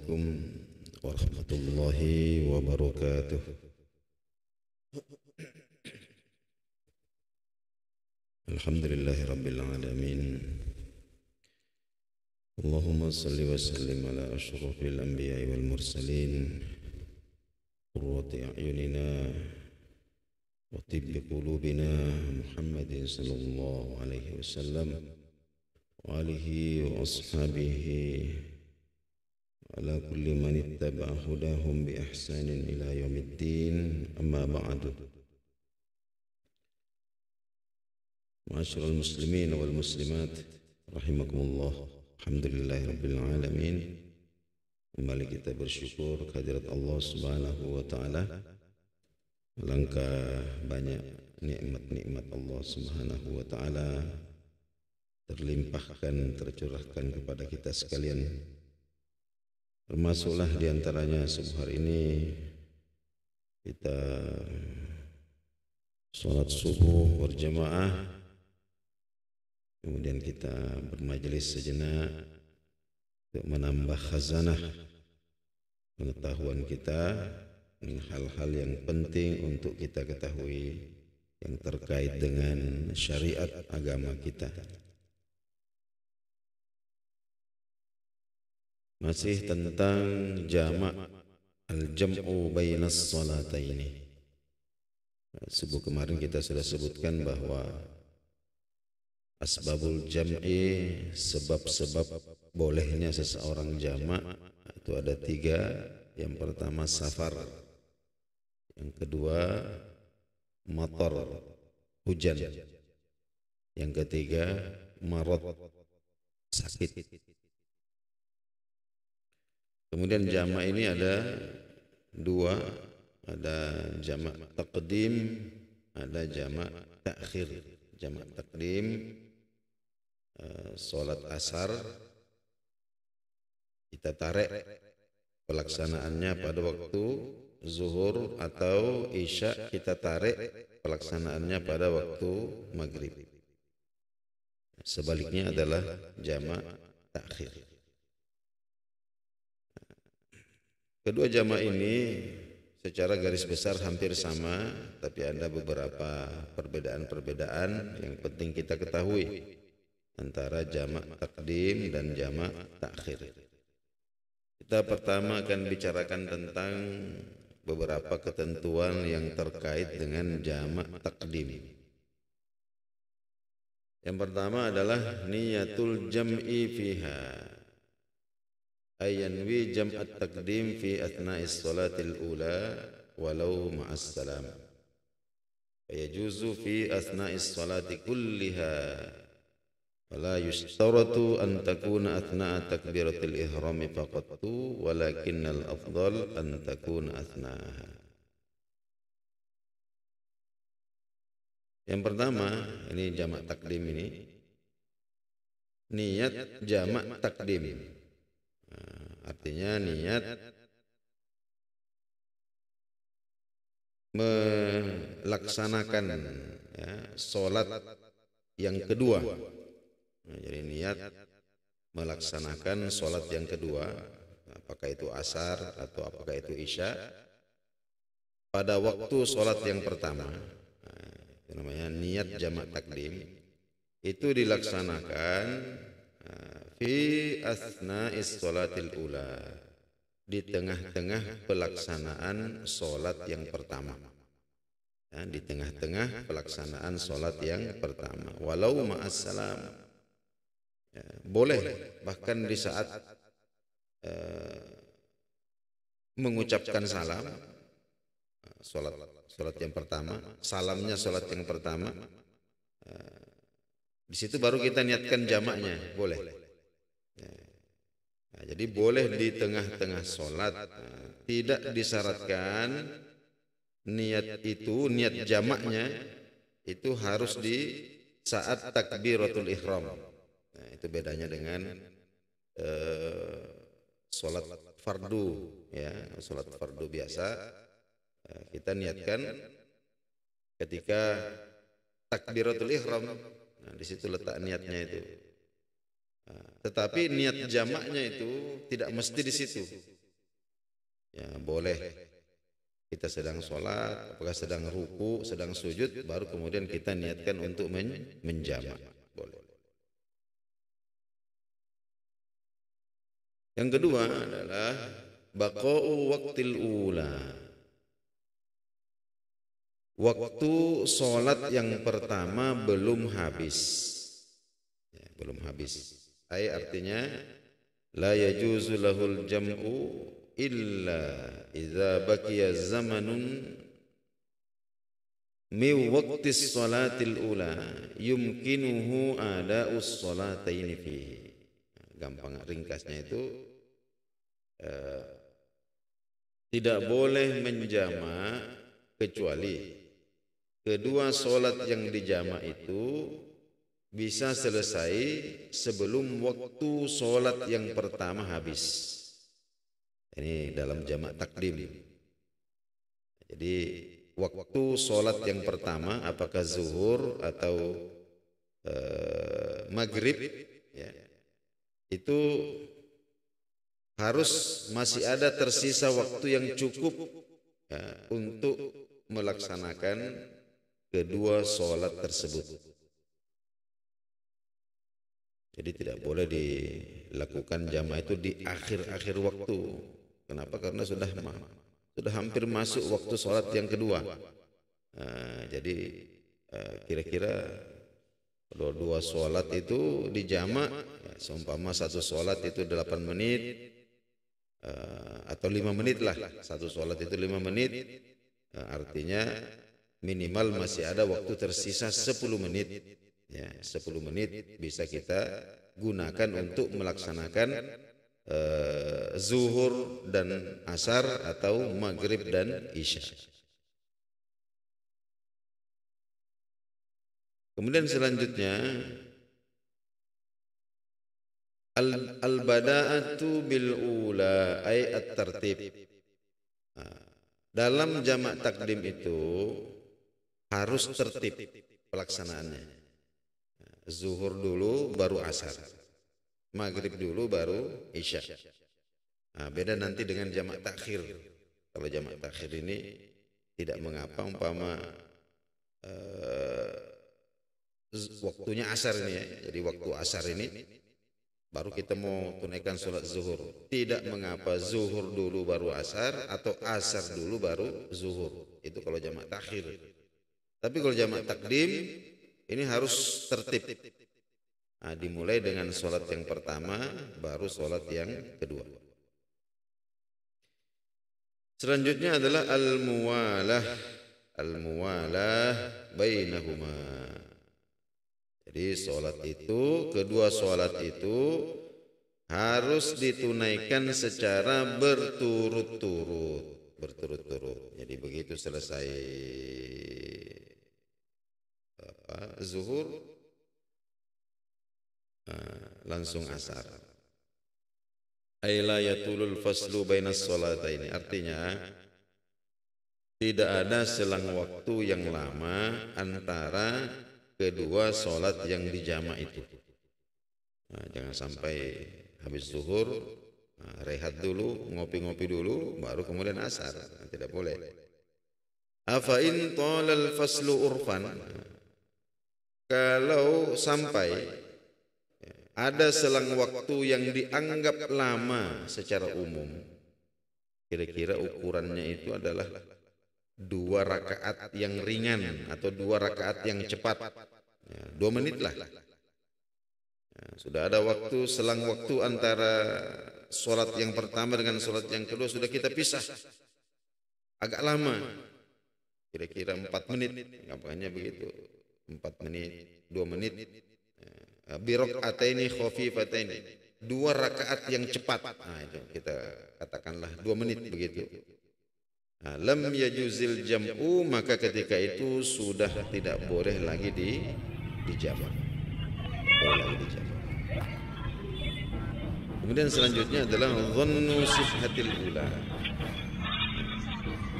Assalamualaikum warahmatullahi wabarakatuh. Alhamdulillahi rabbil alamin. Allahumma salli wa sallim ala asyrafil anbiya'i wal mursalin, qurrati a'yunina wa tibbi qulubina Muhammadin sallallahu alaihi wasallam wa alihi wa ashabihi ala kulli man ittaba'a hudahum bi ihsanin ila yaumiddin, amma ba'du. Ma'asyiral muslimin wal muslimat rahimakumullah. Alhamdulillahi rabbil alamin. Kembali kita bersyukur kehadirat Allah Subhanahu wa taala. Alangkah banyak nikmat-nikmat Allah Subhanahu wa taala terlimpahkan, tercurahkan kepada kita sekalian. Termasuklah diantaranya subuh hari ini kita sholat subuh berjamaah, kemudian kita bermajelis sejenak untuk menambah khazanah pengetahuan kita dengan hal-hal yang penting untuk kita ketahui yang terkait dengan syariat agama kita. Masih tentang jamak al-jam'u bainas salataini. Subuh kemarin kita sudah sebutkan bahwa asbabul jam'i, sebab-sebab bolehnya seseorang jamak itu ada 3. Yang pertama safar, yang kedua matar, hujan, yang ketiga marad, sakit. Kemudian jamak ini ada 2, ada jamak taqdim, ada jamak takhir. Jamak taqdim, sholat asar kita tarik pelaksanaannya pada waktu zuhur, atau isya kita tarik pelaksanaannya pada waktu maghrib. Sebaliknya adalah jamak takhir. Kedua jamak ini secara garis besar hampir sama, tapi ada beberapa perbedaan-perbedaan yang penting kita ketahui antara jamak takdim dan jamak takhir. Kita pertama akan bicarakan tentang beberapa ketentuan yang terkait dengan jamak takdim. Yang pertama adalah niyatul jam'i fiha, ayanwi jam'at taqdim fi athna'is salatil ula walau ma'as salam. Yajuzu fi athna'is salati kulliha wala yushtaratu an takuna athna'a takbiratil ihrami faqattu walakinnal afdal an takuna athna'aha. Yang pertama, ini jamak takdim ini. Niat jamak takdim. Artinya niat melaksanakan sholat yang kedua. Jadi niat melaksanakan sholat yang kedua, apakah itu asar atau apakah itu isya, pada waktu sholat yang pertama. Itu namanya niat jamak takdim. Itu dilaksanakan fi asna'is sholatil ula, di tengah-tengah pelaksanaan sholat yang pertama. Ya, di tengah-tengah pelaksanaan sholat yang pertama, walau ma'as salam. Ya, boleh bahkan di saat mengucapkan salam, sholat yang pertama, salamnya sholat yang pertama, di situ baru kita niatkan jamaknya, boleh. Nah, jadi boleh di tengah-tengah sholat, tidak disyaratkan niat itu, niat jamaknya itu harus di saat takbiratul ihram. Nah, itu bedanya dengan sholat fardu, ya, sholat fardu biasa. Kita niatkan ketika takbiratul ihram. Nah, di situ letak niatnya itu. Tetapi niat jamaknya itu tidak mesti di situ. Ya, boleh kita sedang sholat, apakah sedang ruku, sedang sujud, baru kemudian kita niatkan untuk menjamak. Boleh. Yang kedua adalah baqa'u waqtil ula. Waktu sholat yang pertama belum habis. Ya, belum habis. Artinya la yajuzu lahul jam'u illa idza baqiya zamanun mi waqtis sholatil ula yumkinuhu ada'us sholataini fihi. Gampang ringkasnya itu tidak boleh menjamak kecuali kedua sholat yang dijamak itu bisa selesai sebelum waktu sholat yang pertama habis. Ini dalam jamak takdim. Jadi waktu sholat yang pertama apakah zuhur atau maghrib, ya, itu harus masih ada tersisa waktu yang cukup, ya, untuk melaksanakan kedua sholat tersebut. Jadi tidak boleh dilakukan jamak itu di akhir-akhir waktu. Kenapa? Karena sudah hampir masuk waktu sholat yang kedua. Jadi kira-kira kalau dua sholat itu dijamak, ya, seumpama satu sholat itu 8 menit atau 5 menit lah. Satu sholat itu 5 menit, artinya minimal masih ada waktu tersisa 10 menit. Ya, 10 menit bisa kita gunakan untuk melaksanakan zuhur dan asar atau maghrib dan isya. Kemudian selanjutnya al-bada'atu bil ula ay at-tartib. Dalam jamak takdim itu harus tertib pelaksanaannya. Zuhur dulu baru asar, maghrib dulu baru isya. Beda nanti dengan jamak takhir. Kalau jamak takhir ini tidak mengapa umpama waktunya asar ini, ya. Jadi waktu asar ini baru kita mau tunaikan sholat zuhur. Tidak mengapa zuhur dulu baru asar atau asar dulu baru zuhur. Itu kalau jamak takhir. Tapi kalau jamak takdim ini harus tertib. Dimulai dengan sholat yang pertama, baru sholat yang kedua. Selanjutnya adalah al-muwalah. Al-muwalah bainahuma. Jadi sholat itu, kedua sholat itu harus ditunaikan secara berturut-turut. Berturut-turut. Jadi begitu selesai zuhur, langsung asar. Aila yatulul faslu bainas sholataini. Artinya tidak ada selang waktu yang lama antara kedua sholat yang dijamak itu. Jangan sampai habis zuhur rehat dulu, ngopi-ngopi dulu, baru kemudian asar. Tidak boleh. Afa in talal faslu urfan. Kalau sampai ada selang waktu yang dianggap lama secara umum, kira-kira ukurannya itu adalah 2 rakaat yang ringan atau 2 rakaat yang cepat, 2 menit lah. Sudah ada waktu, selang waktu antara sholat yang pertama dengan sholat yang kedua sudah kita pisah, agak lama, kira-kira 4 menit, gampangnya begitu. 4 menit, 2 menit, birok'ataini khafifataini, 2 rakaat yang cepat. Itu kita katakanlah 2 menit begitu. Lam yajuzil jam'u, maka ketika itu sudah tidak boleh lagi dijamak. Kemudian selanjutnya adalah dhannu sihhatil ula.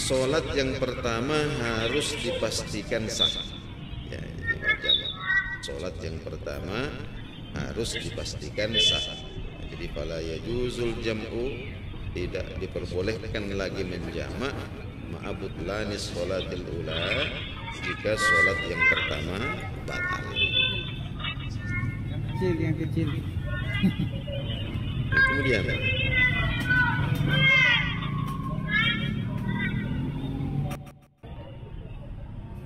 Salat yang pertama harus dipastikan sah. Sholat yang pertama harus dipastikan sah. Jadi fala yajuzul jam'u tidak diperbolehkan lagi menjamak ma'abudlanis sholatil ula jika sholat yang pertama batal. Yang kecil. Kemudian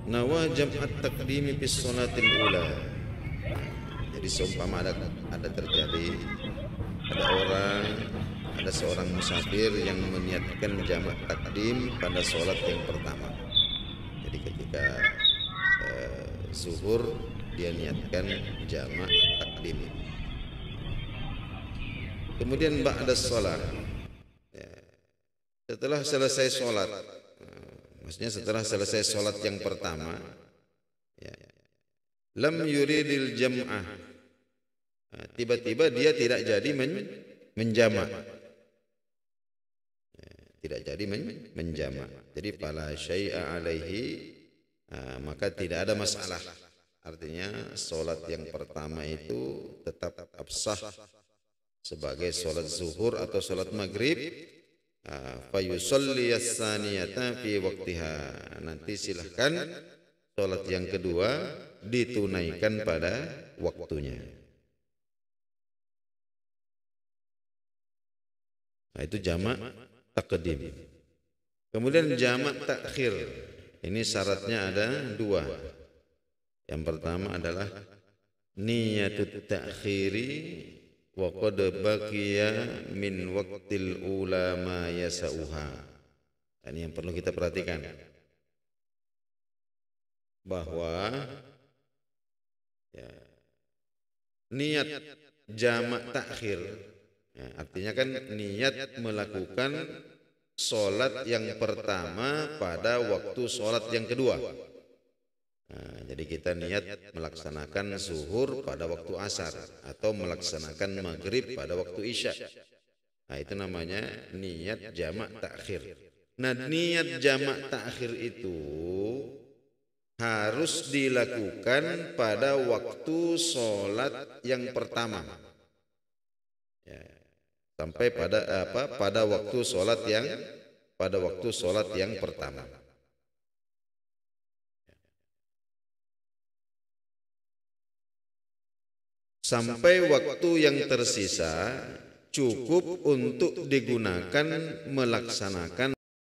nawa jam'at taqdimi bis sholatil ula. Jadi seumpama ada terjadi ada seorang musafir yang meniatkan jamak takdim pada sholat yang pertama. Jadi ketika zuhur dia niatkan jamak takdim. Kemudian ba'da sholat, ya, setelah selesai sholat, maksudnya setelah selesai sholat yang pertama, ya, lam yuridil jam'ah, tiba-tiba dia tidak jadi menjamak, tidak jadi menjamak. Jadi fala syai'a alaihi, maka tidak ada masalah. Artinya sholat yang pertama itu tetap absah sebagai sholat zuhur atau sholat maghrib. Fayusalli as-saniyata fi waktiha, nanti silahkan sholat yang kedua ditunaikan pada waktunya. Nah, itu jamak takdim. Kemudian jamak takhir, ini syaratnya ada dua. Yang pertama adalah niyatut takhiri wa qad baqiya min waqtil ula ma yasauha. Ini yang perlu kita perhatikan, bahwa ya, niat jamak takhir, ya, artinya kan niat melakukan sholat yang pertama pada waktu sholat yang kedua. Nah, jadi kita niat melaksanakan zuhur pada waktu asar atau melaksanakan maghrib pada waktu isya. Nah, itu namanya niat jamak takhir. Nah, niat jamak takhir itu harus dilakukan pada waktu sholat yang pertama, ya, sampai pada waktu sholat yang pertama. Sampai waktu yang tersisa cukup untuk digunakan melaksanakan